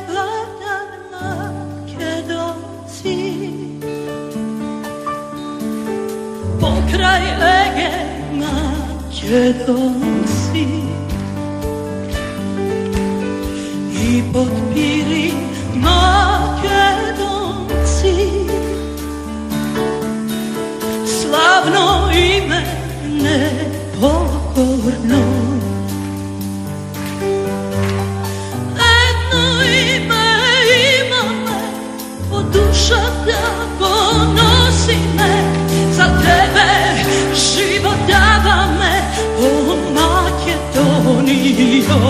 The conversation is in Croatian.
gledam Makedonci, pokraj Ege Makedonci i pod Pirin Makedonci, slavno ime nepokorno, jedno ime imame, oduševljavo nosi me, za tebe život dava me, o Makedonijo.